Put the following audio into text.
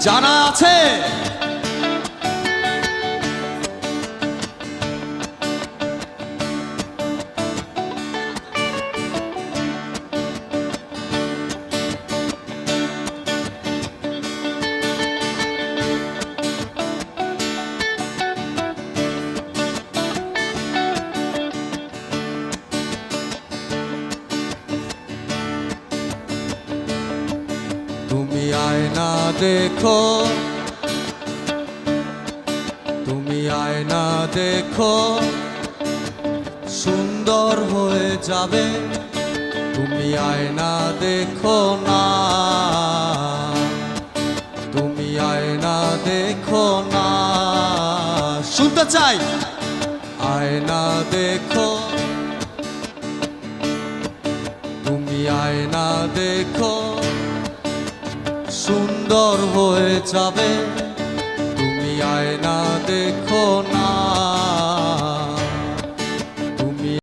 জানা আছে? তুমি আয়না দেখো, তুমি আয়না দেখো, সুন্দর হয়ে যাবে। তুমি আয়না দেখো না, তুমি আয়না দেখো না। শুনতে চাই, আয়না দেখো, তুমি আয়না দেখো, সুন্দর হয়ে যাবে। তুমি আয়না দেখো।